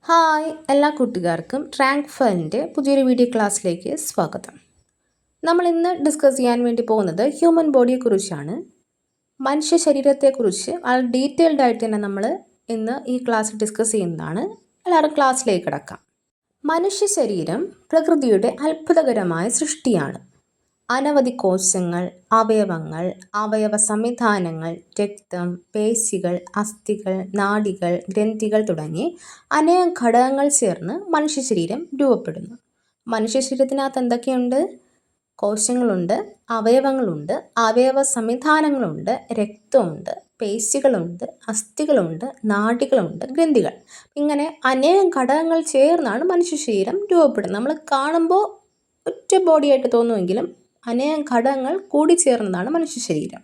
Hi എല്ലാ കൂട്ടുകാർക്കും rank ഫലിൻ്റെ പുതിയൊരു വീഡിയോ ക്ലാസ്സിലേക്ക് സ്വാഗതം. നമ്മൾ ഇന്ന് ഡിസ്കസ് ചെയ്യാൻ വേണ്ടി പോകുന്നത് ഹ്യൂമൻ ബോഡിയെക്കുറിച്ചാണ്. മനുഷ്യ ശരീരത്തെക്കുറിച്ച് വളരെ ഡീറ്റെയിൽഡ് ആയിട്ട് തന്നെ നമ്മൾ ഇന്ന് ഈ ക്ലാസ് ഡിസ്കസ് ചെയ്യുന്നതാണ്. എല്ലാവരും ക്ലാസ്സിലേക്ക് കിടക്കാം. മനുഷ്യ ശരീരം പ്രകൃതിയുടെ അത്ഭുതകരമായ സൃഷ്ടിയാണ്. അനവധി കോശങ്ങൾ, അവയവങ്ങൾ, അവയവ സംവിധാനങ്ങൾ, രക്തം, പേശികൾ, അസ്ഥികൾ, നാഡികൾ, ഗ്രന്ഥികൾ തുടങ്ങി അനേകം ഘടകങ്ങൾ ചേർന്ന് മനുഷ്യ ശരീരം രൂപപ്പെടുന്നു. മനുഷ്യ ശരീരത്തിനകത്ത് എന്തൊക്കെയുണ്ട്? കോശങ്ങളുണ്ട്, അവയവങ്ങളുണ്ട്, അവയവ സംവിധാനങ്ങളുണ്ട്, രക്തമുണ്ട്, പേശികളുണ്ട്, അസ്ഥികളുണ്ട്, നാഡികളുണ്ട്, ഗ്രന്ഥികൾ. ഇങ്ങനെ അനേകം ഘടകങ്ങൾ ചേർന്നാണ് മനുഷ്യ ശരീരം രൂപപ്പെടുന്നത്. നമ്മൾ കാണുമ്പോൾ ഒറ്റ ബോഡിയായിട്ട് തോന്നുമെങ്കിലും അനേകം ഘടകങ്ങൾ കൂടിച്ചേർന്നതാണ് മനുഷ്യ ശരീരം.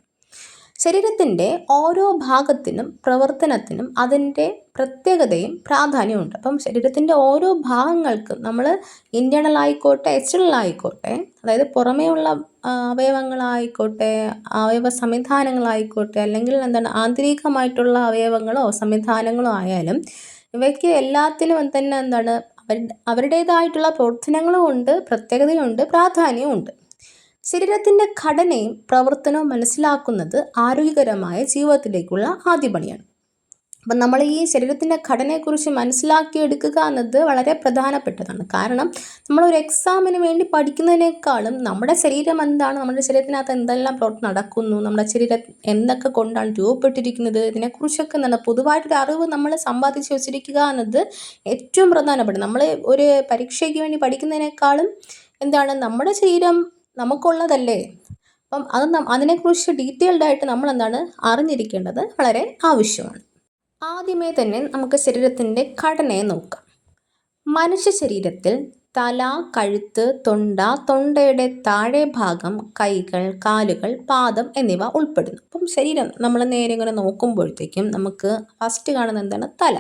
ശരീരത്തിൻ്റെ ഓരോ ഭാഗത്തിനും പ്രവർത്തനത്തിനും അതിൻ്റെ പ്രത്യേകതയും പ്രാധാന്യമുണ്ട്. അപ്പം ശരീരത്തിൻ്റെ ഓരോ ഭാഗങ്ങൾക്കും നമ്മൾ ഇൻറ്റേർണൽ ആയിക്കോട്ടെ എക്സ്റ്റേണൽ ആയിക്കോട്ടെ, അതായത് പുറമേയുള്ള അവയവങ്ങളായിക്കോട്ടെ, അവയവ സംവിധാനങ്ങളായിക്കോട്ടെ, അല്ലെങ്കിൽ ആന്തരികമായിട്ടുള്ള അവയവങ്ങളോ സംവിധാനങ്ങളോ ആയാലും ഇവയ്ക്ക് എല്ലാത്തിനും തന്നെ അവരുടേതായിട്ടുള്ള പ്രവർത്തനങ്ങളും ഉണ്ട്, പ്രത്യേകതയുണ്ട്, പ്രാധാന്യവും ഉണ്ട്. ശരീരത്തിൻ്റെ ഘടനയും പ്രവർത്തനവും മനസ്സിലാക്കുന്നത് ആരോഗ്യകരമായ ജീവിതത്തിലേക്കുള്ള ആദ്യപടിയാണ്. അപ്പം നമ്മൾ ഈ ശരീരത്തിൻ്റെ ഘടനയെക്കുറിച്ച് മനസ്സിലാക്കിയെടുക്കുക എന്നത് വളരെ പ്രധാനപ്പെട്ടതാണ്. കാരണം നമ്മളൊരു എക്സാമിന് വേണ്ടി പഠിക്കുന്നതിനേക്കാളും നമ്മുടെ ശരീരം എന്താണ്, നമ്മുടെ ശരീരത്തിനകത്ത് എന്തെല്ലാം പ്രവർത്തനം നടക്കുന്നു, നമ്മുടെ ശരീരം എന്തൊക്കെ കൊണ്ടാണ് രൂപപ്പെട്ടിരിക്കുന്നത്, ഇതിനെക്കുറിച്ചൊക്കെ പൊതുവായിട്ടൊരു അറിവ് നമ്മൾ സമ്പാദിച്ച് വെച്ചിരിക്കുക എന്നത് ഏറ്റവും പ്രധാനപ്പെട്ട. നമ്മൾ ഒരു പരീക്ഷയ്ക്ക് വേണ്ടി പഠിക്കുന്നതിനേക്കാളും നമ്മുടെ ശരീരം നമുക്കുള്ളതല്ലേ. അപ്പം അതിനെക്കുറിച്ച് ഡീറ്റെയിൽഡ് ആയിട്ട് നമ്മൾ അറിഞ്ഞിരിക്കേണ്ടത് വളരെ ആവശ്യമാണ്. ആദ്യമേ തന്നെ നമുക്ക് ശരീരത്തിൻ്റെ ഘടനയെ നോക്കാം. മനുഷ്യ ശരീരത്തിൽ തല, കഴുത്ത്, തൊണ്ടയുടെ താഴെ ഭാഗം, കൈകൾ, കാലുകൾ, പാദം എന്നിവ ഉൾപ്പെടുന്നു. അപ്പം ശരീരം നമ്മൾ നേരെ ഇങ്ങനെ നോക്കുമ്പോഴത്തേക്കും നമുക്ക് ഫസ്റ്റ് കാണുന്നത് തല.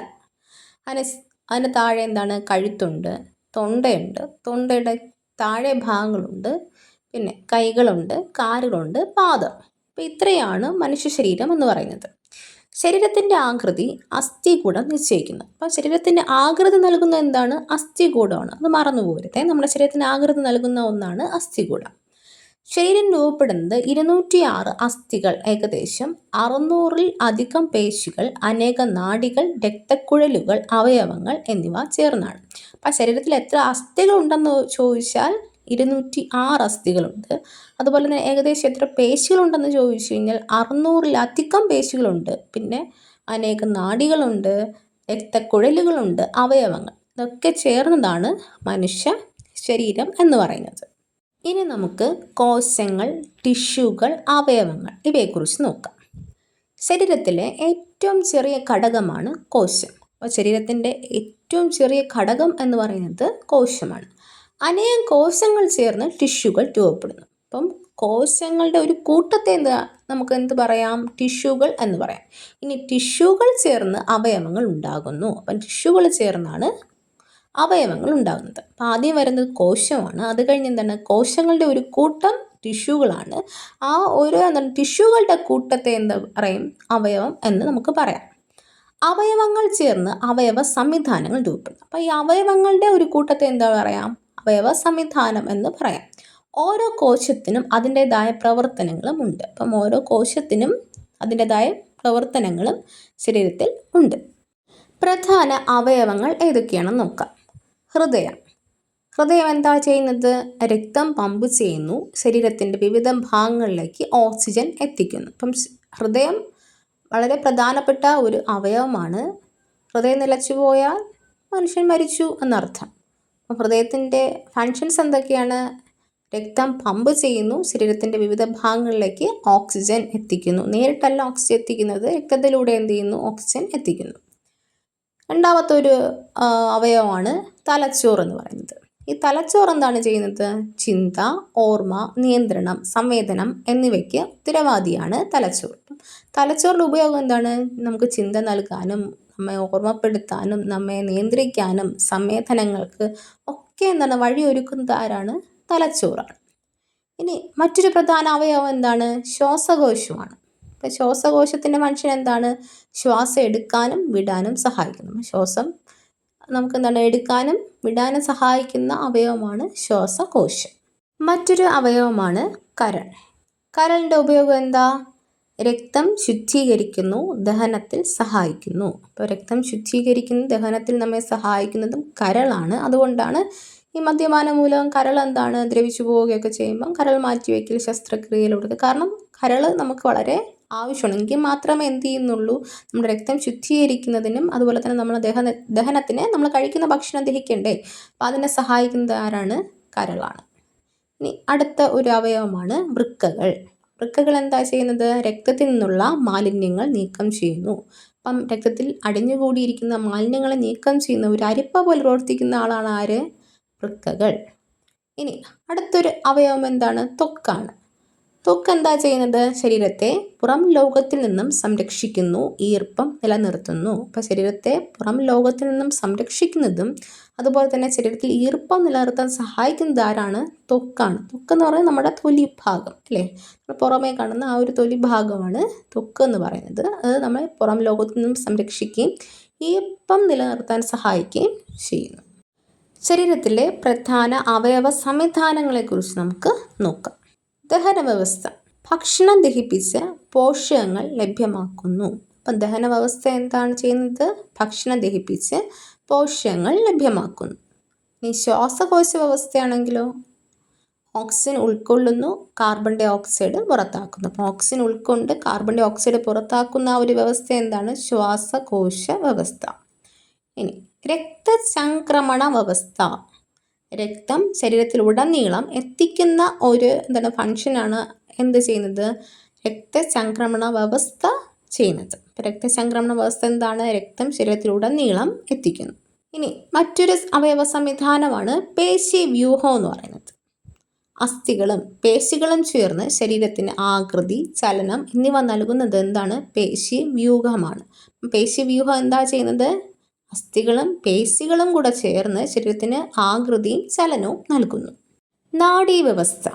അതിന് താഴെ കഴുത്തുണ്ട്, തൊണ്ടയുണ്ട്, തൊണ്ടയുടെ താഴെ ഭാഗങ്ങളുണ്ട്, പിന്നെ കൈകളുണ്ട്, കാലുകളുണ്ട്, പാദം. അപ്പോൾ ഇത്രയാണ് മനുഷ്യ ശരീരം എന്ന് പറയുന്നത്. ശരീരത്തിൻ്റെ ആകൃതി അസ്ഥികൂടം നിശ്ചയിക്കുന്നു. അപ്പോൾ ശരീരത്തിൻ്റെ ആകൃതി നൽകുന്ന അസ്ഥികൂടമാണ്. അത് മറന്നു പോകരുതേ. നമ്മുടെ ശരീരത്തിന് ആകൃതി നൽകുന്ന ഒന്നാണ് അസ്ഥികൂടം. ശരീരം രൂപപ്പെടുന്നത് 206 അസ്ഥികൾ, ഏകദേശം 600-ൽ അധികം പേശികൾ, അനേകം നാഡികൾ, രക്തക്കുഴലുകൾ, അവയവങ്ങൾ എന്നിവ ചേർന്നാണ്. അപ്പം ശരീരത്തിൽ എത്ര അസ്ഥികൾ ഉണ്ടെന്ന് ചോദിച്ചാൽ 206 അസ്ഥികളുണ്ട്. അതുപോലെ തന്നെ ഏകദേശം എത്ര പേശികളുണ്ടെന്ന് ചോദിച്ചു കഴിഞ്ഞാൽ 600-ലധികം പേശികളുണ്ട്. പിന്നെ അനേകം നാഡികളുണ്ട്, രക്തക്കുഴലുകളുണ്ട്, അവയവങ്ങൾ. ഇതൊക്കെ ചേർന്നതാണ് മനുഷ്യ ശരീരം എന്ന് പറയുന്നത്. ഇനി നമുക്ക് കോശങ്ങൾ, ടിഷ്യൂകൾ, അവയവങ്ങൾ ഇവയെക്കുറിച്ച് നോക്കാം. ശരീരത്തിലെ ഏറ്റവും ചെറിയ ഘടകമാണ് കോശം. അപ്പോൾ ശരീരത്തിൻ്റെ ഏറ്റവും ചെറിയ ഘടകം എന്ന് പറയുന്നത് കോശമാണ്. അനേകം കോശങ്ങൾ ചേർന്ന് ടിഷ്യൂകൾ രൂപപ്പെടുന്നു. അപ്പം കോശങ്ങളുടെ ഒരു കൂട്ടത്തെ നമുക്ക് എന്ത് പറയാം? ടിഷ്യൂകൾ എന്ന് പറയാം. ഇനി ടിഷ്യൂകൾ ചേർന്ന് അവയവങ്ങൾ ഉണ്ടാകുന്നു. അപ്പം ടിഷ്യൂകൾ ചേർന്നാണ് അവയവങ്ങൾ ഉണ്ടാകുന്നത്. അപ്പം ആദ്യം വരുന്നത് കോശമാണ്. അത് കഴിഞ്ഞ് കോശങ്ങളുടെ ഒരു കൂട്ടം ടിഷ്യൂകളാണ്. ആ ഒരു ടിഷ്യൂകളുടെ കൂട്ടത്തെ പറയും? അവയവം എന്ന് നമുക്ക് പറയാം. അവയവങ്ങൾ ചേർന്ന് അവയവ സംവിധാനങ്ങൾ രൂപപ്പെടുന്നു. അപ്പം ഈ അവയവങ്ങളുടെ ഒരു കൂട്ടത്തെ പറയാം? അവയവ സംവിധാനം എന്ന് പറയാം. ഓരോ കോശത്തിനും അതിൻ്റെതായ പ്രവർത്തനങ്ങളും ഉണ്ട്. അപ്പം ഓരോ കോശത്തിനും അതിൻ്റെതായ പ്രവർത്തനങ്ങളും ശരീരത്തിൽ ഉണ്ട്. പ്രധാന അവയവങ്ങൾ ഏതൊക്കെയാണെന്ന് നോക്കാം. ഹൃദയം എന്താ ചെയ്യുന്നത്? രക്തം പമ്പ് ചെയ്യുന്നു, ശരീരത്തിൻ്റെ വിവിധ ഭാഗങ്ങളിലേക്ക് ഓക്സിജൻ എത്തിക്കുന്നു. അപ്പം ഹൃദയം വളരെ പ്രധാനപ്പെട്ട ഒരു അവയവമാണ്. ഹൃദയം നിലച്ചു പോയാൽ മനുഷ്യൻ മരിച്ചു എന്നർത്ഥം. അപ്പം ഹൃദയത്തിൻ്റെ ഫങ്ഷൻസ് എന്തൊക്കെയാണ്? രക്തം പമ്പ് ചെയ്യുന്നു, ശരീരത്തിൻ്റെ വിവിധ ഭാഗങ്ങളിലേക്ക് ഓക്സിജൻ എത്തിക്കുന്നു. നേരിട്ടല്ല ഓക്സിജൻ എത്തിക്കുന്നത്, രക്തത്തിലൂടെ ഓക്സിജൻ എത്തിക്കുന്നു. രണ്ടാമത്തെ ഒരു അവയവമാണ് തലച്ചോറ് എന്ന് പറയുന്നത്. ഈ തലച്ചോറ് എന്താണ് ചെയ്യുന്നത്? ചിന്ത, ഓർമ്മ, നിയന്ത്രണം, സംവേദനം എന്നിവയ്ക്ക് ഉത്തരവാദിയാണ് തലച്ചോറ്. തലച്ചോറിൻ്റെ ഉപയോഗം എന്താണ്? നമുക്ക് ചിന്ത നൽകാനും, നമ്മെ ഓർമ്മപ്പെടുത്താനും, നമ്മെ നിയന്ത്രിക്കാനും, സംവേദനങ്ങൾക്ക് ഒക്കെ വഴിയൊരുക്കുന്നത് ആരാണ്? തലച്ചോറാണ്. ഇനി മറ്റൊരു പ്രധാന അവയവം എന്താണ്? ശ്വാസകോശമാണ്. ഇപ്പം ശ്വാസകോശത്തിൻ്റെ ഫങ്ഷൻ എന്താണ്? ശ്വാസം എടുക്കാനും വിടാനും സഹായിക്കുന്നു. ശ്വാസം നമുക്ക് എന്താണ് എടുക്കാനും വിടാനും സഹായിക്കുന്ന അവയവമാണ് ശ്വാസകോശം. മറ്റൊരു അവയവമാണ് കരൾ. കരളിൻ്റെ ഉപയോഗം എന്താ? രക്തം ശുദ്ധീകരിക്കുന്നു, ദഹനത്തിൽ സഹായിക്കുന്നു. അപ്പോൾ രക്തം ശുദ്ധീകരിക്കുന്ന ദഹനത്തിൽ നമ്മെ സഹായിക്കുന്നതും കരളാണ്. അതുകൊണ്ടാണ് ഈ മദ്യപാനം മൂലം കരൾ എന്താണ് ദ്രവിച്ചു പോവുകയൊക്കെ ചെയ്യുമ്പം കരൾ മാറ്റിവെക്കൽ ശസ്ത്രക്രിയയിലൂടെ. കാരണം കരൾ നമുക്ക് വളരെ ആവശ്യമാണ്. എങ്കിൽ മാത്രമേ എന്ത് ചെയ്യുന്നുള്ളൂ, നമ്മുടെ രക്തം ശുദ്ധീകരിക്കുന്നതിനും അതുപോലെ തന്നെ നമ്മൾ ദഹനത്തിന് നമ്മൾ കഴിക്കുന്ന ഭക്ഷണം ദഹിക്കണ്ടേ, അപ്പം അതിനെ സഹായിക്കുന്നത് ആരാണ്? കരളാണ്. ഇനി അടുത്ത ഒരു അവയവമാണ് വൃക്കകൾ. വൃക്കകൾ എന്താ ചെയ്യുന്നത്? രക്തത്തിൽ നിന്നുള്ള മാലിന്യങ്ങൾ നീക്കം ചെയ്യുന്നു. അപ്പം രക്തത്തിൽ അടിഞ്ഞുകൂടിയിരിക്കുന്ന മാലിന്യങ്ങളെ നീക്കം ചെയ്യുന്ന ഒരു അരിപ്പ പോലെ പ്രവർത്തിക്കുന്ന ആളാണ് ആര്? വൃക്കകൾ. ഇനി അടുത്തൊരു അവയവം എന്താണ്? ത്വക്കാണ്. ത്വക്ക് എന്താ ചെയ്യുന്നത്? ശരീരത്തെ പുറം ലോകത്തിൽ നിന്നും സംരക്ഷിക്കുന്നു, ഈർപ്പം നിലനിർത്തുന്നു. അപ്പോൾ ശരീരത്തെ പുറം ലോകത്തിൽ നിന്നും സംരക്ഷിക്കുന്നതും അതുപോലെ തന്നെ ശരീരത്തിൽ ഈർപ്പം നിലനിർത്താൻ സഹായിക്കുന്നത് ആരാണ്? ത്വക്കാണ്. ത്വക്ക് എന്ന് പറയുന്നത് നമ്മുടെ തൊലി ഭാഗം അല്ലേ? പുറമേ കാണുന്ന ആ ഒരു തൊലി ഭാഗമാണ് ത്വക്ക് എന്ന് പറയുന്നത്. അത് നമ്മൾ പുറം ലോകത്തിൽ നിന്നും സംരക്ഷിക്കുകയും ഈർപ്പം നിലനിർത്താൻ സഹായിക്കുകയും ചെയ്യുന്നു. ശരീരത്തിലെ പ്രധാന അവയവ സംവിധാനങ്ങളെക്കുറിച്ച് നമുക്ക് നോക്കാം. ദഹന വ്യവസ്ഥ. ഭക്ഷണം ദഹിപ്പിച്ച് പോഷകങ്ങൾ ലഭ്യമാക്കുന്നു. അപ്പം ദഹന വ്യവസ്ഥ എന്താണ് ചെയ്യുന്നത്? ഭക്ഷണം ദഹിപ്പിച്ച് പോഷകങ്ങൾ ലഭ്യമാക്കുന്നു. ഇനി ശ്വാസകോശ വ്യവസ്ഥയാണെങ്കിലോ, ഓക്സിജൻ ഉൾക്കൊള്ളുന്നു, കാർബൺ ഡൈ ഓക്സൈഡ് പുറത്താക്കുന്നു. അപ്പോൾ ഓക്സിജൻ ഉൾക്കൊണ്ട് കാർബൺ ഡൈ ഓക്സൈഡ് പുറത്താക്കുന്ന ആ ഒരു വ്യവസ്ഥ എന്താണ്? ശ്വാസകോശ വ്യവസ്ഥ. ഇനി രക്തചംക്രമണ വ്യവസ്ഥ. രക്തം ശരീരത്തിലുടനീളം എത്തിക്കുന്ന ഒരു ഫങ്ഷനാണ് എന്ത് ചെയ്യുന്നത്? രക്തചംക്രമണ വ്യവസ്ഥ ചെയ്യുന്നത്. അപ്പോൾ രക്തചംക്രമണ വ്യവസ്ഥ എന്താണ്? രക്തം ശരീരത്തിലുടനീളം എത്തിക്കുന്നു. ഇനി മറ്റൊരു അവയവ സംവിധാനമാണ് പേശീവ്യൂഹം എന്ന് പറയുന്നത്. അസ്ഥികളും പേശികളും ചേർന്ന് ശരീരത്തിന് ആകൃതി, ചലനം എന്നിവ നൽകുന്നത് എന്താണ്? പേശീവ്യൂഹമാണ്. പേശീവ്യൂഹം എന്താ ചെയ്യുന്നത്? അസ്ഥികളും പേശികളും കൂടെ ചേർന്ന് ശരീരത്തിന് ആകൃതിയും ചലനവും നൽകുന്നു. നാഡീവ്യവസ്ഥ.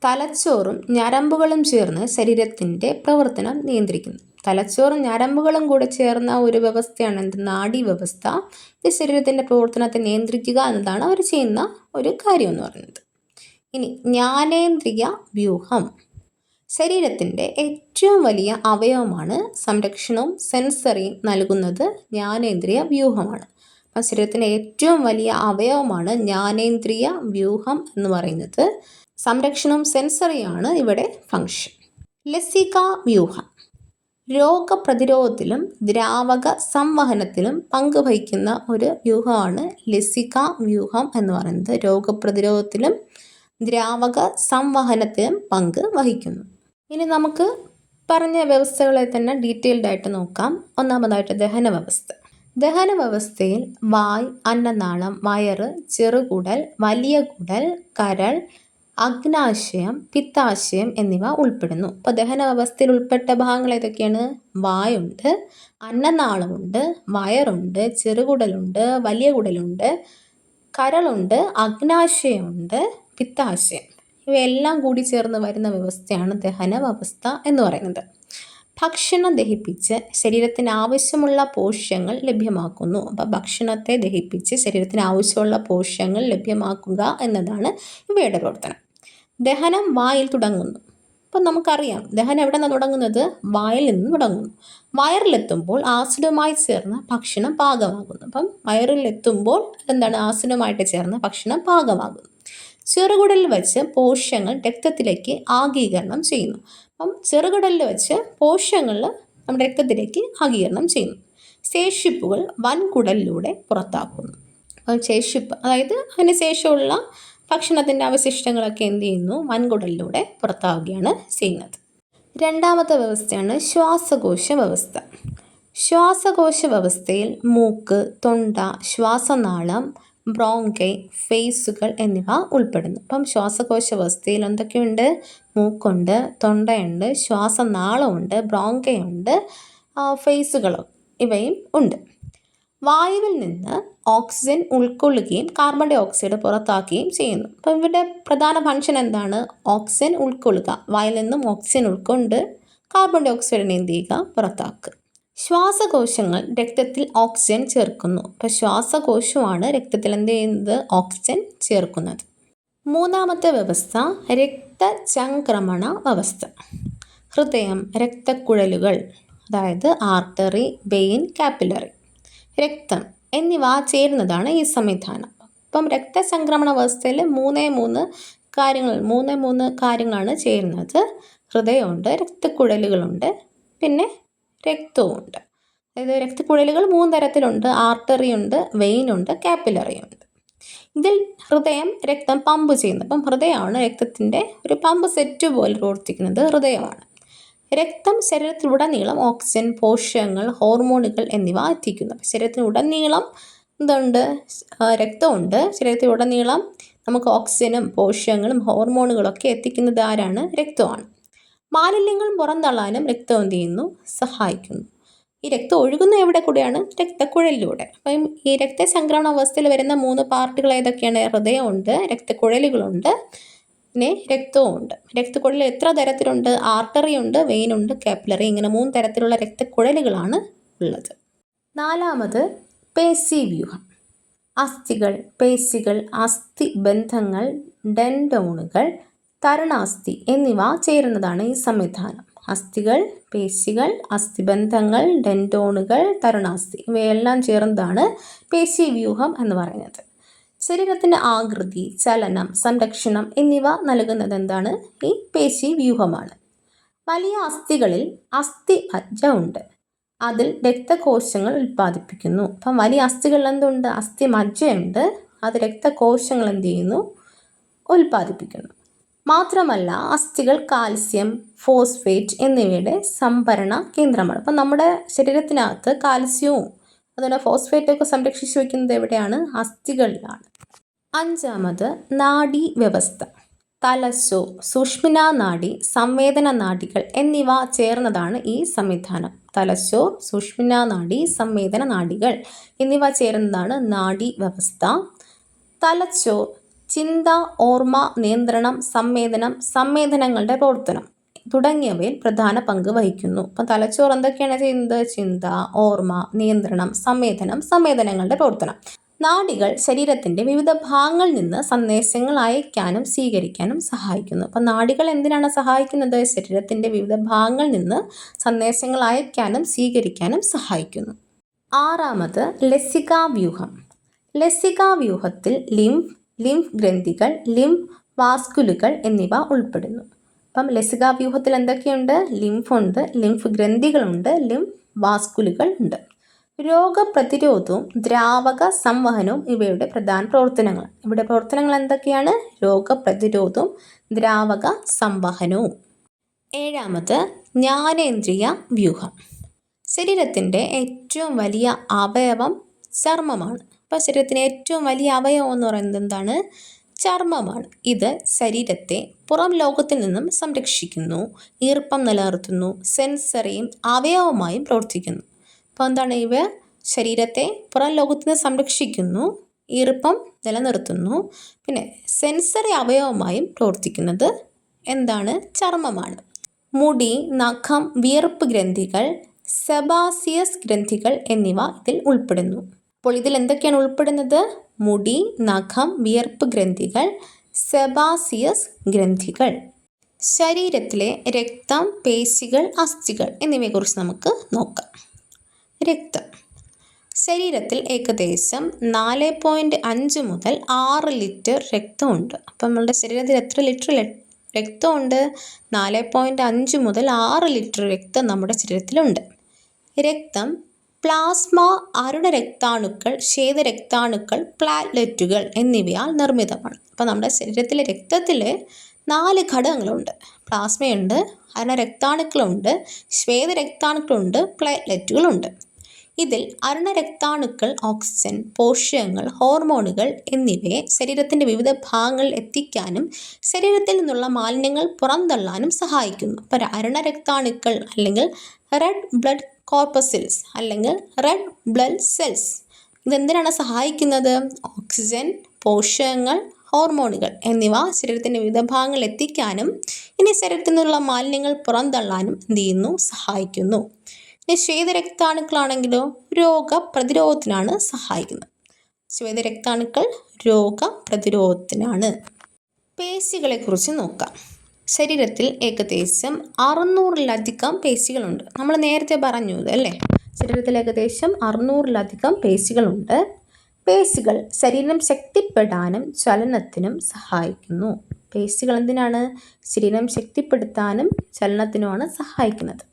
തലച്ചോറും ഞരമ്പുകളും ചേർന്ന് ശരീരത്തിൻ്റെ പ്രവർത്തനം നിയന്ത്രിക്കുന്നു. തലച്ചോറും ഞരമ്പുകളും കൂടെ ചേർന്ന ഒരു വ്യവസ്ഥയാണ് എന്ത്? നാഡീവ്യവസ്ഥ. ഇത് ശരീരത്തിൻ്റെ പ്രവർത്തനത്തെ നിയന്ത്രിക്കുക എന്നതാണ് അവർ ചെയ്യുന്ന ഒരു കാര്യം എന്ന് പറയുന്നത്. ഇനി ജ്ഞാനേന്ദ്രിയ വ്യൂഹം. ശരീരത്തിൻ്റെ ഏറ്റവും വലിയ അവയവമാണ്. സംരക്ഷണവും സെൻസറിയും നൽകുന്നത് ജ്ഞാനേന്ദ്രിയ വ്യൂഹമാണ്. അപ്പം ശരീരത്തിൻ്റെ ഏറ്റവും വലിയ അവയവമാണ് ജ്ഞാനേന്ദ്രിയ വ്യൂഹം എന്ന് പറയുന്നത്. സംരക്ഷണവും സെൻസറിയാണ് ഇവിടെ ഫങ്ഷൻ. ലസിക വ്യൂഹം. രോഗപ്രതിരോധത്തിലും ദ്രാവക സംവഹനത്തിലും പങ്കുവഹിക്കുന്ന ഒരു വ്യൂഹമാണ് ലസിക വ്യൂഹം എന്ന് പറയുന്നത്. രോഗപ്രതിരോധത്തിലും ദ്രാവക സംവഹനത്തിലും പങ്ക് വഹിക്കുന്നു. ഇനി നമുക്ക് പറഞ്ഞ വ്യവസ്ഥകളെ തന്നെ ഡീറ്റെയിൽഡ് ആയിട്ട് നോക്കാം. ഒന്നാമതായിട്ട് ദഹന വ്യവസ്ഥ. ദഹന വ്യവസ്ഥയിൽ വായ്, അന്നനാളം, വയറ്, ചെറുകുടൽ, വലിയ കുടൽ, കരൾ, അഗ്നാശയം, പിത്താശയം എന്നിവ ഉൾപ്പെടുന്നു. അപ്പോൾ ദഹന വ്യവസ്ഥയിൽ ഉൾപ്പെട്ട ഭാഗങ്ങൾ ഏതൊക്കെയാണ്? വായുണ്ട്, അന്നനാളമുണ്ട്, വയറുണ്ട്, ചെറുകുടലുണ്ട്, വലിയ കുടലുണ്ട്, കരളുണ്ട്, അഗ്നാശയമുണ്ട്, പിത്താശയം. ഇവയെല്ലാം കൂടി ചേർന്ന് വരുന്ന വ്യവസ്ഥയാണ് ദഹന വ്യവസ്ഥ എന്ന് പറയുന്നത്. ഭക്ഷണം ദഹിപ്പിച്ച് ശരീരത്തിന് ആവശ്യമുള്ള പോഷകങ്ങൾ ലഭ്യമാക്കുന്നു. അപ്പോൾ ഭക്ഷണത്തെ ദഹിപ്പിച്ച് ശരീരത്തിന് ആവശ്യമുള്ള പോഷകങ്ങൾ ലഭ്യമാക്കുക എന്നതാണ് ഇവയുടെ പ്രവർത്തനം. ദഹനം വായിൽ തുടങ്ങുന്നു. അപ്പം നമുക്കറിയാം ദഹനം എവിടെ നിന്നാണ് തുടങ്ങുന്നത്? വായിൽ നിന്ന് തുടങ്ങുന്നു. വയറിലെത്തുമ്പോൾ ആസിഡുമായി ചേർന്ന് ഭക്ഷണം പാകമാകുന്നു. അപ്പം വയറിലെത്തുമ്പോൾ എന്താണ്? ആസിഡുമായിട്ട് ചേർന്ന് ഭക്ഷണം പാകമാകുന്നു. ചെറുകുടലിൽ വെച്ച് പോഷകങ്ങൾ രക്തത്തിലേക്ക് ആഗീകരണം ചെയ്യുന്നു. അപ്പം ചെറുകുടലിൽ വെച്ച് പോഷകങ്ങൾ നമ്മുടെ രക്തത്തിലേക്ക് ആഗീകരണം ചെയ്യുന്നു. ശേഷിപ്പുകൾ വൻകുടലിലൂടെ പുറത്താക്കുന്നു. അപ്പം ശേഷിപ്പ് അതായത് അതിന് ശേഷമുള്ള ഭക്ഷണത്തിൻ്റെ അവശിഷ്ടങ്ങളൊക്കെ എന്ത് ചെയ്യുന്നു? വൻകുടലിലൂടെ പുറത്താവുകയാണ് ചെയ്യുന്നത്. രണ്ടാമത്തെ വ്യവസ്ഥയാണ് ശ്വാസകോശ വ്യവസ്ഥ. ശ്വാസകോശ വ്യവസ്ഥയിൽ മൂക്ക്, തൊണ്ട, ശ്വാസനാളം, ബ്രോങ്കൈ, ഫേസുകൾ എന്നിവ ഉൾപ്പെടുന്നു. അപ്പം ശ്വാസകോശ വ്യവസ്ഥയിൽ എന്തൊക്കെയുണ്ട്? മൂക്കുണ്ട്, തൊണ്ടയുണ്ട്, ശ്വാസനാളമുണ്ട്, ബ്രോങ്കയുണ്ട്, ഫേസുകളോ ഇവയും ഉണ്ട്. വായുവിൽ നിന്ന് ഓക്സിജൻ ഉൾക്കൊള്ളുകയും കാർബൺ ഡൈ ഓക്സൈഡ് പുറത്താക്കുകയും ചെയ്യുന്നു. അപ്പം ഇവരുടെ പ്രധാന ഫങ്ഷൻ എന്താണ്? ഓക്സിജൻ ഉൾക്കൊള്ളുക. വായിൽ നിന്നും ഓക്സിജൻ ഉൾക്കൊണ്ട് കാർബൺ ഡൈ ഓക്സൈഡിനെ എന്ത് ചെയ്യുക? പുറത്താക്കുക. ശ്വാസകോശങ്ങൾ രക്തത്തിൽ ഓക്സിജൻ ചേർക്കുന്നു. അപ്പോൾ ശ്വാസകോശമാണ് രക്തത്തിൽ എന്ത് ചെയ്യുന്നത്? ഓക്സിജൻ ചേർക്കുന്നത്. മൂന്നാമത്തെ വ്യവസ്ഥ രക്തചംക്രമണ വ്യവസ്ഥ. ഹൃദയം, രക്തക്കുഴലുകൾ, അതായത് ആർട്ടറി, വെയിൻ, കാപ്പിലറി, രക്തം എന്നിവ ചേരുന്നതാണ് ഈ സംവിധാനം. അപ്പം രക്തചംക്രമണ വ്യവസ്ഥയിൽ മൂന്ന് കാര്യങ്ങളാണ് ചേരുന്നത്. ഹൃദയമുണ്ട്, രക്തക്കുഴലുകളുണ്ട്, പിന്നെ രക്തവുമുണ്ട്. അതായത് രക്തക്കുഴലുകൾ 3 തരത്തിലുണ്ട്. ആർട്ടറി ഉണ്ട്, വെയിൻ ഉണ്ട്, കാപ്പിലറി ഉണ്ട്. ഇതിൽ ഹൃദയം രക്തം പമ്പ് ചെയ്യുന്നു. അപ്പം ഹൃദയമാണ് രക്തത്തിൻ്റെ ഒരു പമ്പ് സെറ്റ് പോലെ പ്രവർത്തിക്കുന്നത്. ഹൃദയമാണ്. രക്തം ശരീരത്തിലുടനീളം ഓക്സിജൻ, പോഷകങ്ങൾ, ഹോർമോണുകൾ എന്നിവ എത്തിക്കുന്നു. ശരീരത്തിനുടനീളം എന്തുണ്ട്? രക്തമുണ്ട്. ശരീരത്തിലുടനീളം നമുക്ക് ഓക്സിജനും പോഷകങ്ങളും ഹോർമോണുകളൊക്കെ എത്തിക്കുന്നത് ആരാണ്? രക്തമാണ്. മാലിന്യങ്ങൾ പുറന്തള്ളാനും രക്തം എന്ത് ചെയ്യുന്നു? സഹായിക്കുന്നു. ഈ രക്തം ഒഴുകുന്ന എവിടെ കൂടെയാണ്? രക്തക്കുഴലിലൂടെ. അപ്പം ഈ രക്തചംക്രമണ അവസ്ഥയിൽ വരുന്ന 3 പാർട്ടുകൾ ഏതൊക്കെയാണ്? ഹൃദയമുണ്ട്, രക്തക്കുഴലുകളുണ്ട്, പിന്നെ രക്തവുമുണ്ട്. രക്തക്കുഴൽ എത്ര തരത്തിലുണ്ട്? ആർട്ടറി ഉണ്ട്, വെയിൻ ഉണ്ട്, കാപ്പിലറി. ഇങ്ങനെ 3 തരത്തിലുള്ള രക്തക്കുഴലുകളാണ് ഉള്ളത്. നാലാമത് പേശീവ്യൂഹം. അസ്ഥികൾ, പേശികൾ, അസ്ഥിബന്ധങ്ങൾ, ടെൻഡോണുകൾ, തരുണാസ്ഥി എന്നിവ ചേരുന്നതാണ് ഈ സംവിധാനം. അസ്ഥികൾ, പേശികൾ, അസ്ഥിബന്ധങ്ങൾ, ടെൻഡോണുകൾ, തരുണാസ്ഥി ഇവയെല്ലാം ചേർന്നതാണ് പേശീവ്യൂഹം എന്ന് പറയുന്നത്. ശരീരത്തിൻ്റെ ആകൃതി, ചലനം, സംരക്ഷണം എന്നിവ നൽകുന്നത് എന്താണ്? ഈ പേശീവ്യൂഹമാണ്. വലിയ അസ്ഥികളിൽ അസ്ഥിമജ്ജ ഉണ്ട്. അതിൽ രക്തകോശങ്ങൾ ഉൽപ്പാദിപ്പിക്കുന്നു. അപ്പം വലിയ അസ്ഥികളിൽ എന്തുണ്ട്? അസ്ഥിമജ്ജയുണ്ട്. അത് രക്തകോശങ്ങൾ എന്ത് ചെയ്യുന്നു? ഉൽപ്പാദിപ്പിക്കുന്നു. മാത്രമല്ല അസ്ഥികൾ കാൽസ്യം, ഫോസ്ഫേറ്റ് എന്നിവയുടെ സംഭരണ കേന്ദ്രമാണ്. അപ്പം നമ്മുടെ ശരീരത്തിനകത്ത് കാൽസ്യവും അതുപോലെ ഫോസ്ഫേറ്റൊക്കെ സംരക്ഷിച്ചു വയ്ക്കുന്നത് എവിടെയാണ്? അസ്ഥികളിലാണ്. അഞ്ചാമത് നാഡീ വ്യവസ്ഥ. തലച്ചോ, സുഷ്മ്നാ നാഡി, സംവേദന നാഡികൾ എന്നിവ ചേർന്നതാണ് ഈ സംവിധാനം. തലച്ചോ, സുഷ്മ്നാ നാഡി, സംവേദന നാഡികൾ എന്നിവ ചേരുന്നതാണ് നാഡീ വ്യവസ്ഥ. തലച്ചോ ചിന്ത, ഓർമ്മ, നിയന്ത്രണം, സംവേദനം, സംവേദനങ്ങളുടെ പ്രവർത്തനം തുടങ്ങിയവയിൽ പ്രധാന പങ്ക് വഹിക്കുന്നു. അപ്പം തലച്ചോറ് എന്തൊക്കെയാണ് ചെയ്യുന്നത്? ചിന്ത, ഓർമ്മ, നിയന്ത്രണം, സംവേദനം, സംവേദനങ്ങളുടെ പ്രവർത്തനം. നാഡികൾ ശരീരത്തിൻ്റെ വിവിധ ഭാഗങ്ങളിൽ നിന്ന് സന്ദേശങ്ങൾ അയക്കാനും സ്വീകരിക്കാനും സഹായിക്കുന്നു. അപ്പം നാഡികൾ എന്തിനാണ് സഹായിക്കുന്നത്? ശരീരത്തിൻ്റെ വിവിധ ഭാഗങ്ങളിൽ നിന്ന് സന്ദേശങ്ങൾ അയക്കാനും സ്വീകരിക്കാനും സഹായിക്കുന്നു. ആറാമത് ലസികാവ്യൂഹം. ലസികാവ്യൂഹത്തിൽ ലിംഫ് ഗ്രന്ഥികൾ, ലിംഫ് വാസ്കുലുകൾ എന്നിവ ഉൾപ്പെടുന്നു. അപ്പം ലസികാവ്യൂഹത്തിൽ എന്തൊക്കെയുണ്ട്? ലിംഫുണ്ട്, ലിംഫ് ഗ്രന്ഥികളുണ്ട്, ലിംഫ് വാസ്കുലുകൾ ഉണ്ട്. രോഗപ്രതിരോധവും ദ്രാവക സംവഹനവും ഇവയുടെ പ്രധാന പ്രവർത്തനങ്ങൾ. ഇവിടെ പ്രവർത്തനങ്ങൾ എന്തൊക്കെയാണ്? രോഗപ്രതിരോധവും ദ്രാവക സംവഹനവും. ഏഴാമത് ജ്ഞാനേന്ദ്രിയ വ്യൂഹം. ശരീരത്തിൻ്റെ ഏറ്റവും വലിയ അവയവം ചർമ്മമാണ്. അപ്പോൾ ശരീരത്തിന് ഏറ്റവും വലിയ അവയവം എന്ന് പറയുന്നത് എന്താണ്? ചർമ്മമാണ്. ഇത് ശരീരത്തെ പുറം ലോകത്തിൽ നിന്നും സംരക്ഷിക്കുന്നു, ഈർപ്പം നിലനിർത്തുന്നു, സെൻസറിയും അവയവമായും പ്രവർത്തിക്കുന്നു. അപ്പോൾ എന്താണ്? ഇവ ശരീരത്തെ പുറം ലോകത്തിൽ നിന്ന് സംരക്ഷിക്കുന്നു, ഈർപ്പം നിലനിർത്തുന്നു, പിന്നെ സെൻസറി അവയവമായും പ്രവർത്തിക്കുന്നത് എന്താണ്? ചർമ്മമാണ്. മുടി, നഖം, വിയർപ്പ് ഗ്രന്ഥികൾ, സെബാസിയസ് ഗ്രന്ഥികൾ എന്നിവ ഇതിൽ ഉൾപ്പെടുന്നു. അപ്പോൾ ഇതിൽ എന്തൊക്കെയാണ് ഉൾപ്പെടുന്നത്? മുടി, നഖം, വിയർപ്പ് ഗ്രന്ഥികൾ, സെബാസിയസ് ഗ്രന്ഥികൾ. ശരീരത്തിലെ രക്തം, പേശികൾ, അസ്ഥികൾ എന്നിവയെക്കുറിച്ച് നമുക്ക് നോക്കാം. രക്തം. ശരീരത്തിൽ ഏകദേശം 4.5 മുതൽ 6 ലിറ്റർ രക്തമുണ്ട്. അപ്പം നമ്മളുടെ ശരീരത്തിൽ എത്ര ലിറ്റർ രക്തമുണ്ട്? 4.5 മുതൽ 6 ലിറ്റർ രക്തം നമ്മുടെ ശരീരത്തിലുണ്ട്. രക്തം പ്ലാസ്മ, അരുണരക്താണുക്കൾ, ശ്വേതരക്താണുക്കൾ, പ്ലാറ്റ്ലെറ്റുകൾ എന്നിവയാൽ നിർമ്മിതമാണ്. അപ്പോൾ നമ്മുടെ ശരീരത്തിലെ രക്തത്തിൽ 4 ഘടകങ്ങളുണ്ട്. പ്ലാസ്മയുണ്ട്, അരുണരക്താണുക്കളുണ്ട്, ശ്വേതരക്താണുക്കളുണ്ട്, പ്ലാറ്റ്ലെറ്റുകളുണ്ട്. ഇതിൽ അരുണരക്താണുക്കൾ ഓക്സിജൻ, പോഷകങ്ങൾ, ഹോർമോണുകൾ എന്നിവയെ ശരീരത്തിൻ്റെ വിവിധ ഭാഗങ്ങളിൽ എത്തിക്കാനും ശരീരത്തിൽ നിന്നുള്ള മാലിന്യങ്ങൾ പുറന്തള്ളാനും സഹായിക്കുന്നു. അപ്പോൾ അരുണരക്താണുക്കൾ അല്ലെങ്കിൽ റെഡ് ബ്ലഡ് കോർപ്പസിൽസ് അല്ലെങ്കിൽ റെഡ് ബ്ലഡ് സെൽസ് ഇതെന്തിനാണ് സഹായിക്കുന്നത്? ഓക്സിജൻ, പോഷകങ്ങൾ, ഹോർമോണുകൾ എന്നിവ ശരീരത്തിൻ്റെ വിവിധ ഭാഗങ്ങളിൽ എത്തിക്കാനും ഇനി ശരീരത്തിൽ നിന്നുള്ള മാലിന്യങ്ങൾ പുറന്തള്ളാനും എന്ത് ചെയ്യുന്നു? സഹായിക്കുന്നു. ഇനി ശ്വേതരക്താണുക്കളാണെങ്കിലോ രോഗപ്രതിരോധത്തിനാണ് സഹായിക്കുന്നത്. ശ്വേതരക്താണുക്കൾ രോഗപ്രതിരോധത്തിനാണ്. പേശികളെക്കുറിച്ച് നോക്കാം. ശരീരത്തിൽ ഏകദേശം 600-ലധികം പേശികളുണ്ട്. നമ്മൾ നേരത്തെ പറഞ്ഞു അല്ലേ, ശരീരത്തിൽ ഏകദേശം 600-ലധികം പേശികളുണ്ട്. പേശികൾ ശരീരം ശക്തിപ്പെടാനും ചലനത്തിനും സഹായിക്കുന്നു. പേശികൾ എന്തിനാണ്? ശരീരം ശക്തിപ്പെടുത്താനും ചലനത്തിനുമാണ് സഹായിക്കുന്നത്.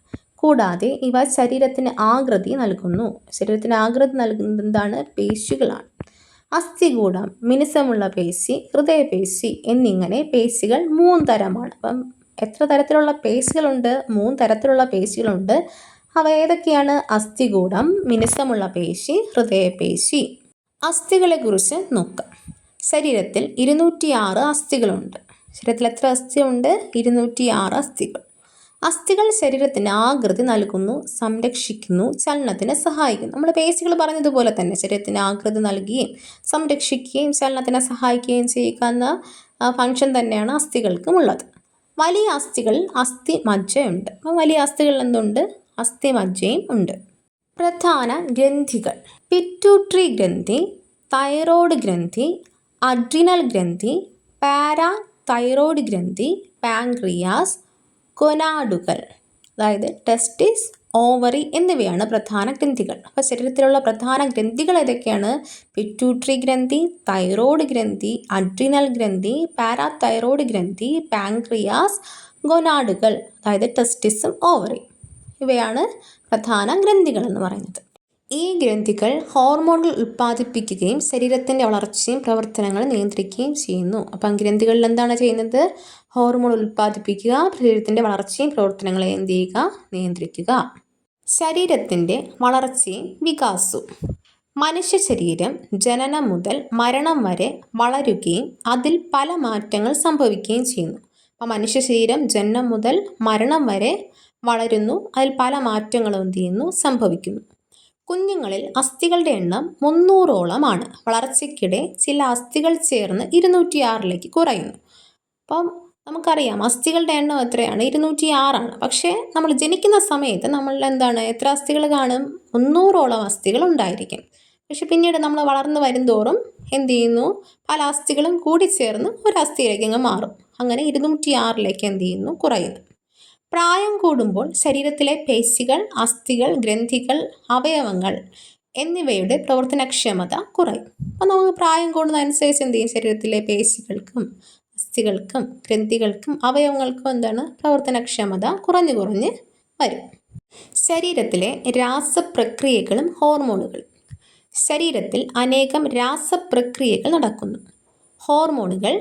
കൂടാതെ ഇവ ശരീരത്തിന് ആകൃതി നൽകുന്നു. ശരീരത്തിന് ആകൃതി നൽകുന്നത് എന്താണ്? പേശികളാണ്. അസ്ഥികൂടം, മിനുസമുള്ള പേശി, ഹൃദയപേശി എന്നിങ്ങനെ പേശികൾ 3 തരമാണ്. അപ്പം എത്ര തരത്തിലുള്ള പേശികളുണ്ട്? 3 തരത്തിലുള്ള പേശികളുണ്ട്. അവ ഏതൊക്കെയാണ്? അസ്ഥികൂടം, മിനുസമുള്ള പേശി, ഹൃദയപേശി. അസ്ഥികളെക്കുറിച്ച് നോക്കാം. ശരീരത്തിൽ 206 അസ്ഥികളുണ്ട്. ശരീരത്തിൽ എത്ര അസ്ഥിയുണ്ട്? 206 അസ്ഥികൾ. അസ്ഥികൾ ശരീരത്തിന് ആകൃതി നൽകുന്നു, സംരക്ഷിക്കുന്നു, ചലനത്തിന് സഹായിക്കുന്നു. നമ്മൾ പേശികൾ പറഞ്ഞതുപോലെ തന്നെ ശരീരത്തിന് ആകൃതി നൽകുകയും സംരക്ഷിക്കുകയും ചലനത്തിനെ സഹായിക്കുകയും ചെയ്യുന്ന ഫംഗ്ഷൻ തന്നെയാണ് അസ്ഥികൾക്കും ഉള്ളത്. വലിയ അസ്ഥികൾ അസ്ഥിമജ്ജയുണ്ട്. അപ്പം വലിയ അസ്ഥികളിൽ എന്തുണ്ട്? അസ്ഥിമജ്ജയും ഉണ്ട്. പ്രധാന ഗ്രന്ഥികൾ: പിറ്റ്യൂട്ടറി ഗ്രന്ഥി, തൈറോയ്ഡ് ഗ്രന്ഥി, അഡ്രിനൽ ഗ്രന്ഥി, പാരാതൈറോയ്ഡ് ഗ്രന്ഥി, പാൻക്രിയാസ്, ഗൊനാഡുകൾ, അതായത് ടെസ്റ്റിസ്, ഓവറി എന്നിവയാണ് പ്രധാന ഗ്രന്ഥികൾ. അപ്പോൾ ശരീരത്തിലുള്ള പ്രധാന ഗ്രന്ഥികൾ ഏതൊക്കെയാണ്? പിറ്റ്യൂട്ടറി ഗ്രന്ഥി, തൈറോയ്ഡ് ഗ്രന്ഥി, അഡ്രിനൽ ഗ്രന്ഥി, പാരാതൈറോയ്ഡ് ഗ്രന്ഥി, പാൻക്രിയാസ്, ഗൊനാഡുകൾ, അതായത് ടെസ്റ്റിസും ഓവറി. ഇവയാണ് പ്രധാന ഗ്രന്ഥികൾ എന്ന് പറയുന്നത്. ഈ ഗ്രന്ഥികൾ ഹോർമോണുകൾ ഉൽപ്പാദിപ്പിക്കുകയും ശരീരത്തിൻ്റെ വളർച്ചയും പ്രവർത്തനങ്ങൾ നിയന്ത്രിക്കുകയും ചെയ്യുന്നു. അപ്പം ഗ്രന്ഥികളിൽ എന്താണ് ചെയ്യുന്നത്? ഹോർമോൺ ഉൽപ്പാദിപ്പിക്കുക, ശരീരത്തിൻ്റെ വളർച്ചയും പ്രവർത്തനങ്ങളെ എന്ത് ചെയ്യുക? നിയന്ത്രിക്കുക. ശരീരത്തിൻ്റെ വളർച്ചയും വികാസവും: മനുഷ്യ ശരീരം ജനനം മുതൽ മരണം വരെ വളരുകയും അതിൽ പല മാറ്റങ്ങൾ സംഭവിക്കുകയും ചെയ്യുന്നു. അപ്പം മനുഷ്യ ശരീരം ജനനം മുതൽ മരണം വരെ വളരുന്നു, അതിൽ പല മാറ്റങ്ങളും എന്ത് ചെയ്യുന്നു? സംഭവിക്കുന്നു. കുഞ്ഞുങ്ങളിൽ അസ്ഥികളുടെ എണ്ണം 300ഓളമാണ്. വളർച്ചയ്ക്കിടെ ചില അസ്ഥികൾ ചേർന്ന് 206ലേക്ക് കുറയുന്നു. അപ്പം നമുക്കറിയാം അസ്ഥികളുടെ എണ്ണം എത്രയാണ്? 206ആണ്. പക്ഷേ നമ്മൾ ജനിക്കുന്ന സമയത്ത് നമ്മൾ എന്താണ്, എത്ര അസ്ഥികൾ കാണും? 300ഓളം അസ്ഥികൾ ഉണ്ടായിരിക്കും. പക്ഷെ പിന്നീട് നമ്മൾ വളർന്നു വരും തോറും എന്ത് ചെയ്യുന്നു? പല അസ്ഥികളും കൂടിച്ചേർന്ന് ഒരു അസ്ഥിയിലേക്ക് അങ്ങ് മാറും. അങ്ങനെ 206ലേക്ക് എന്ത് ചെയ്യുന്നു? കുറയുന്നു. പ്രായം കൂടുമ്പോൾ ശരീരത്തിലെ പേശികൾ, അസ്ഥികൾ, ഗ്രന്ഥികൾ, അവയവങ്ങൾ എന്നിവയുടെ പ്രവർത്തനക്ഷമത കുറയും. അപ്പോൾ നമുക്ക് പ്രായം കൂടുന്നതനുസരിച്ച് എന്ത് ചെയ്യും? ശരീരത്തിലെ പേശികൾക്കും അസ്ഥികൾക്കും ഗ്രന്ഥികൾക്കും അവയവങ്ങൾക്കും എന്താണ്? പ്രവർത്തനക്ഷമത കുറഞ്ഞു കുറഞ്ഞ് വരും. ശരീരത്തിലെ രാസപ്രക്രിയകളും ഹോർമോണുകളും: ശരീരത്തിൽ അനേകം രാസപ്രക്രിയകൾ നടക്കുന്നു. ഹോർമോണുകൾ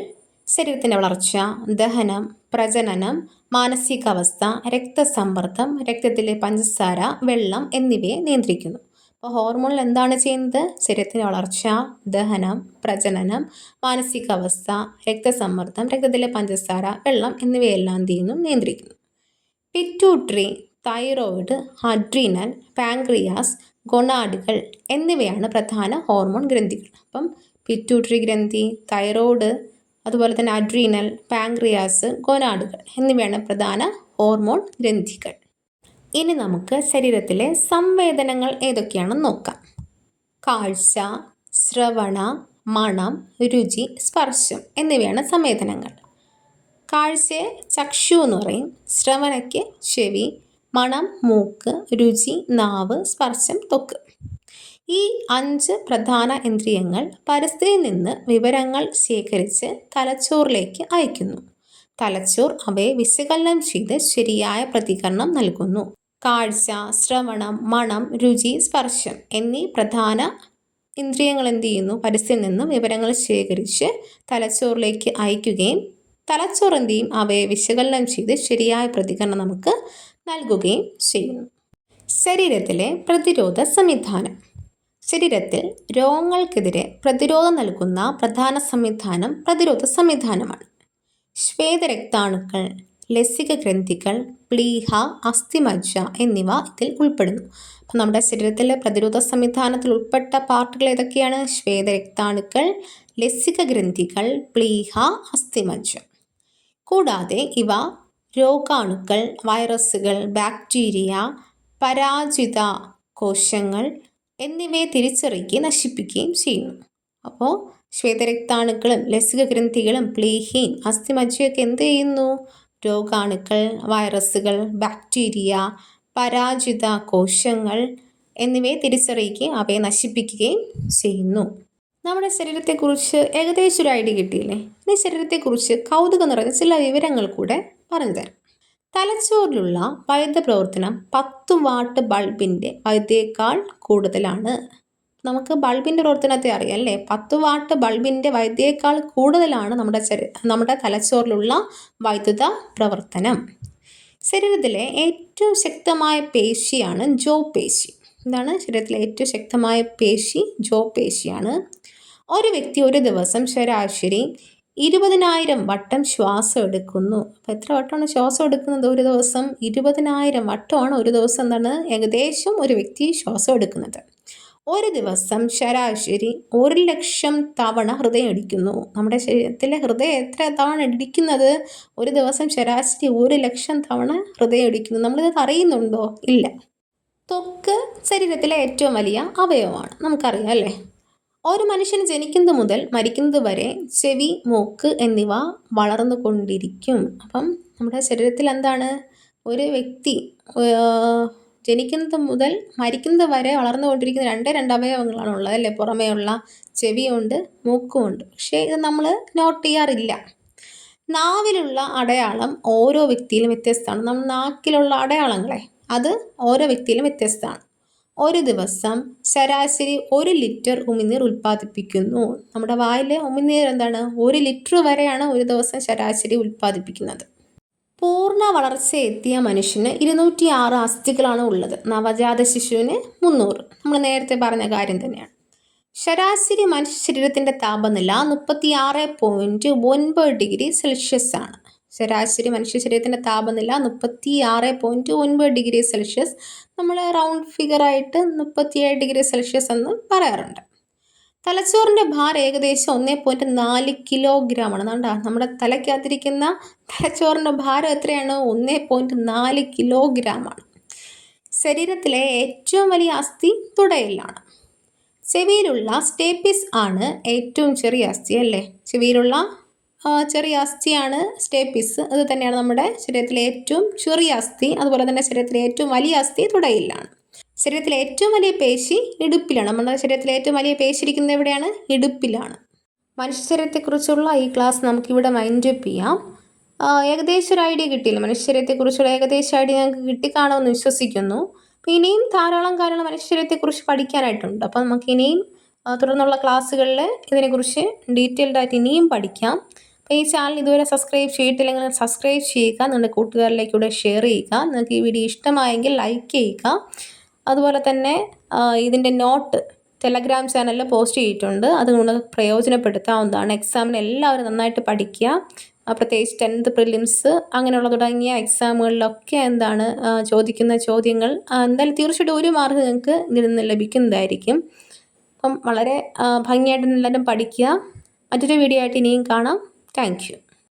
ശരീരത്തിൻ്റെ വളർച്ച, ദഹനം, പ്രജനനം, മാനസികാവസ്ഥ, രക്തസമ്മർദ്ദം, രക്തത്തിലെ പഞ്ചസാര, വെള്ളം എന്നിവയെ നിയന്ത്രിക്കുന്നു. അപ്പോൾ ഹോർമോണിൽ എന്താണ് ചെയ്യുന്നത്? ശരീരത്തിൻ്റെ വളർച്ച, ദഹനം, പ്രജനനം, മാനസികാവസ്ഥ, രക്തസമ്മർദ്ദം, രക്തത്തിലെ പഞ്ചസാര, വെള്ളം എന്നിവയെല്ലാം എന്ത് ചെയ്യുന്നു? നിയന്ത്രിക്കുന്നു. പിറ്റ്യൂട്ടറി, തൈറോയ്ഡ്, അഡ്രീനൽ, പാൻക്രിയാസ്, ഗൊണാഡുകൾ എന്നിവയാണ് പ്രധാന ഹോർമോൺ ഗ്രന്ഥികൾ. അപ്പം പിറ്റ്യൂട്ടറി ഗ്രന്ഥി, തൈറോയ്ഡ്, അതുപോലെ തന്നെ അഡ്രീനൽ, പാൻക്രിയാസ്, ഗൊനാഡുകൾ എന്നിവയാണ് പ്രധാന ഹോർമോൺ ഗ്രന്ഥികൾ. ഇനി നമുക്ക് ശരീരത്തിലെ സംവേദനങ്ങൾ ഏതൊക്കെയാണെന്ന് നോക്കാം. കാഴ്ച, ശ്രവണ, മണം, രുചി, സ്പർശം എന്നിവയാണ് സംവേദനങ്ങൾ. കാഴ്ചയെ ചക്ഷു എന്ന് പറയും, ശ്രവണയ്ക്ക് ചെവി, മണം മൂക്ക്, രുചി നാവ്, സ്പർശം ത്വക്ക്. ഈ 5 പ്രധാന ഇന്ദ്രിയങ്ങൾ പരിസ്ഥിതിയിൽ നിന്ന് വിവരങ്ങൾ ശേഖരിച്ച് തലച്ചോറിലേക്ക് അയക്കുന്നു. തലച്ചോർ അവയെ വിശകലനം ചെയ്ത് ശരിയായ പ്രതികരണം നൽകുന്നു. കാഴ്ച, ശ്രവണം, മണം, രുചി, സ്പർശം എന്നീ പ്രധാന ഇന്ദ്രിയങ്ങൾ എന്ത് ചെയ്യുന്നു? പരിസ്ഥിതിയിൽ നിന്നും വിവരങ്ങൾ ശേഖരിച്ച് തലച്ചോറിലേക്ക് അയക്കുകയും തലച്ചോർ എന്ത് ചെയ്യും? അവയെ വിശകലനം ചെയ്ത് ശരിയായ പ്രതികരണം നമുക്ക് നൽകുകയും ചെയ്യുന്നു. ശരീരത്തിലെ പ്രതിരോധ സംവിധാനം: ശരീരത്തിൽ രോഗങ്ങൾക്കെതിരെ പ്രതിരോധം നൽകുന്ന പ്രധാന സംവിധാനം പ്രതിരോധ സംവിധാനമാണ്. ശ്വേതരക്താണുക്കൾ, ലസിക ഗ്രന്ഥികൾ, പ്ലീഹ, അസ്ഥിമജ്ജ എന്നിവ ഇതിൽ ഉൾപ്പെടുന്നു. അപ്പം നമ്മുടെ ശരീരത്തിലെ പ്രതിരോധ സംവിധാനത്തിൽ ഉൾപ്പെട്ട പാർട്ടുകൾ ഏതൊക്കെയാണ്? ശ്വേതരക്താണുക്കൾ, ലസിക ഗ്രന്ഥികൾ, പ്ലീഹ, അസ്ഥിമജ്ജ. കൂടാതെ ഇവ രോഗാണുക്കൾ, വൈറസുകൾ, ബാക്ടീരിയ, പരാജിത കോശങ്ങൾ എന്നിവയെ തിരിച്ചറിയുകയും നശിപ്പിക്കുകയും ചെയ്യുന്നു. അപ്പോൾ ശ്വേതരക്താണുക്കളും ലസികഗ്രന്ഥികളും പ്ലീഹയും അസ്ഥിമജ്ജയൊക്കെ എന്ത് ചെയ്യുന്നു? രോഗാണുക്കൾ, വൈറസുകൾ, ബാക്ടീരിയ, പരാജിത കോശങ്ങൾ എന്നിവയെ തിരിച്ചറിയുകയും അവയെ നശിപ്പിക്കുകയും ചെയ്യുന്നു. നമ്മുടെ ശരീരത്തെക്കുറിച്ച് ഏകദേശം ഒരു ഐഡിയ കിട്ടിയില്ലേ? ഈ ശരീരത്തെക്കുറിച്ച് കൗതുകം നിറഞ്ഞ ചില വിവരങ്ങൾ കൂടെ പറഞ്ഞു തരാം. തലച്ചോറിലുള്ള വൈദ്യുത പ്രവർത്തനം 10 വാട്ട് ബൾബിൻ്റെ വൈദ്യുതിയേക്കാൾ കൂടുതലാണ്. നമുക്ക് ബൾബിൻ്റെ പ്രവർത്തനത്തെ അറിയാം അല്ലേ? 10 വാട്ട് ബൾബിൻ്റെ വൈദ്യുതിയേക്കാൾ കൂടുതലാണ് നമ്മുടെ തലച്ചോറിലുള്ള വൈദ്യുത പ്രവർത്തനം. ശരീരത്തിലെ ഏറ്റവും ശക്തമായ പേശിയാണ് ജോ പേശി. എന്താണ് ശരീരത്തിലെ ഏറ്റവും ശക്തമായ പേശി? ജോ പേശിയാണ്. ഒരു വ്യക്തി ഒരു ദിവസം ശരാശരി 20,000 വട്ടം ശ്വാസം എടുക്കുന്നു. അപ്പോൾ എത്ര വട്ടമാണ് ശ്വാസം എടുക്കുന്നത് ഒരു ദിവസം? 20,000 വട്ടമാണ് ഒരു ദിവസം എന്താണ് ഏകദേശം ഒരു വ്യക്തി ശ്വാസം എടുക്കുന്നത്. ഒരു ദിവസം ശരാശരി 1,00,000 തവണ ഹൃദയം ഇടിക്കുന്നു. നമ്മുടെ ശരീരത്തിലെ ഹൃദയം എത്ര തവണ ഇടിക്കുന്നത്? ഒരു ദിവസം ശരാശരി 1,00,000 തവണ ഹൃദയം ഇടിക്കുന്നു. നമ്മളിത് അറിയുന്നുണ്ടോ? ഇല്ല. ത്വക്ക് ശരീരത്തിലെ ഏറ്റവും വലിയ അവയവമാണ്, നമുക്കറിയാം അല്ലേ? ഒരു മനുഷ്യന് ജനിക്കുന്നത് മുതൽ മരിക്കുന്നത് വരെ ചെവി, മൂക്ക് എന്നിവ വളർന്നു കൊണ്ടിരിക്കും. അപ്പം നമ്മുടെ ശരീരത്തിൽ എന്താണ്? ഒരു വ്യക്തി ജനിക്കുന്നത് മുതൽ മരിക്കുന്നത് വരെ വളർന്നുകൊണ്ടിരിക്കുന്ന രണ്ട് അവയവങ്ങളാണ് ഉള്ളത് അല്ലേ? പുറമേയുള്ള ചെവിയുണ്ട്, മൂക്കുമുണ്ട്. പക്ഷേ ഇത് നമ്മൾ നോട്ട് ചെയ്യാറില്ല. നാവിലുള്ള അടയാളം ഓരോ വ്യക്തിയിലും വ്യത്യസ്തമാണ്. നമ്മൾ നാക്കിലുള്ള അടയാളങ്ങളെ അത് ഓരോ വ്യക്തിയിലും വ്യത്യസ്തമാണ്. ഒരു ദിവസം ശരാശരി 1 ലിറ്റർ ഉമിനീർ ഉൽപ്പാദിപ്പിക്കുന്നു. നമ്മുടെ വായിലെ ഉമിനീർ എന്താണ്? 1 ലിറ്റർ വരെയാണ് ഒരു ദിവസം ശരാശരി ഉൽപ്പാദിപ്പിക്കുന്നത്. പൂർണ്ണ വളർച്ചയെത്തിയ മനുഷ്യന് 206 അസ്ഥികളാണ് ഉള്ളത്. നവജാത ശിശുവിന് 300. നമ്മൾ നേരത്തെ പറഞ്ഞ കാര്യം തന്നെയാണ്. ശരാശരി മനുഷ്യ ശരീരത്തിൻ്റെ താപനില 36.9 ഡിഗ്രി സെൽഷ്യസ് ആണ്. ശരാശരി മനുഷ്യ ശരീരത്തിൻ്റെ താപനില 36.9 ഡിഗ്രി സെൽഷ്യസ്. നമ്മൾ റൗണ്ട് ഫിഗറായിട്ട് 37 ഡിഗ്രി സെൽഷ്യസ് എന്ന് പറയാറുണ്ട്. തലച്ചോറിൻ്റെ ഭാരം ഏകദേശം 1.4 കിലോഗ്രാമാണ്. അതുകൊണ്ടാ നമ്മുടെ തലയ്ക്കകത്തിരിക്കുന്ന തലച്ചോറിൻ്റെ ഭാരം എത്രയാണ്? 1.4 കിലോഗ്രാമാണ്. ശരീരത്തിലെ ഏറ്റവും വലിയ അസ്ഥി തുടയിലാണ്. ചെവിയിലുള്ള സ്റ്റേപ്പിസ് ആണ് ഏറ്റവും ചെറിയ അസ്ഥി അല്ലേ? ചെവിയിലുള്ള ചെറിയ അസ്ഥിയാണ് സ്റ്റേപ്പിസ്. അത് തന്നെയാണ് നമ്മുടെ ശരീരത്തിലെ ഏറ്റവും ചെറിയ അസ്ഥി. അതുപോലെ തന്നെ ശരീരത്തിലെ ഏറ്റവും വലിയ അസ്ഥി തുടയിലാണ്. ശരീരത്തിലെ ഏറ്റവും വലിയ പേശി ഇടുപ്പിലാണ്. നമ്മുടെ ശരീരത്തിലെ ഏറ്റവും വലിയ പേശി ഇരിക്കുന്നത് എവിടെയാണ്? ഇടുപ്പിലാണ്. മനുഷ്യ ശരീരത്തെക്കുറിച്ചുള്ള ഈ ക്ലാസ് നമുക്കിവിടെ വൈൻഡപ്പ് ചെയ്യാം. ഏകദേശം ഒരു ഐഡിയ കിട്ടിയില്ല. മനുഷ്യ ശരീരത്തെക്കുറിച്ചുള്ള ഏകദേശം ഐഡിയ ഞങ്ങൾക്ക് കിട്ടിക്കാണുമെന്ന് വിശ്വസിക്കുന്നു. അപ്പോൾ ഇനിയും ധാരാളം കാര്യങ്ങൾ മനുഷ്യ ശരീരത്തെക്കുറിച്ച് പഠിക്കാനായിട്ടുണ്ട്. അപ്പോൾ നമുക്ക് ഇനിയും തുടർന്നുള്ള ക്ലാസ്സുകളിൽ ഇതിനെക്കുറിച്ച് ഡീറ്റെയിൽഡ് ആയിട്ട് ഇനിയും പഠിക്കാം. അപ്പോൾ ഈ ചാനൽ ഇതുവരെ സബ്സ്ക്രൈബ് ചെയ്തിട്ടില്ലെങ്കിൽ സബ്സ്ക്രൈബ് ചെയ്യുക, നിങ്ങളുടെ കൂട്ടുകാരിലേക്കൂടെ ഷെയർ ചെയ്യുക. നിങ്ങൾക്ക് ഈ വീഡിയോ ഇഷ്ടമായെങ്കിൽ ലൈക്ക് ചെയ്യുക. അതുപോലെ തന്നെ ഇതിൻ്റെ നോട്ട് ടെലഗ്രാം ചാനലിൽ പോസ്റ്റ് ചെയ്തിട്ടുണ്ട്. അതുകൊണ്ട് പ്രയോജനപ്പെടുത്താവുന്നതാണ്. എക്സാമിന് എല്ലാവരും നന്നായിട്ട് പഠിക്കുക. പ്രത്യേകിച്ച് 10th പ്രിലിംസ് അങ്ങനെയുള്ള തുടങ്ങിയ എക്സാമുകളിലൊക്കെ എന്താണ് ചോദിക്കുന്ന ചോദ്യങ്ങൾ എന്തായാലും തീർച്ചയായിട്ടും 1 മാർക്ക് നിങ്ങൾക്ക് ഇതിൽ നിന്ന് ലഭിക്കുന്നതായിരിക്കും. അപ്പം വളരെ ഭംഗിയായിട്ട് എല്ലാവരും പഠിക്കുക. മറ്റൊരു വീഡിയോ ആയിട്ട് ഇനിയും കാണാം. Thank you.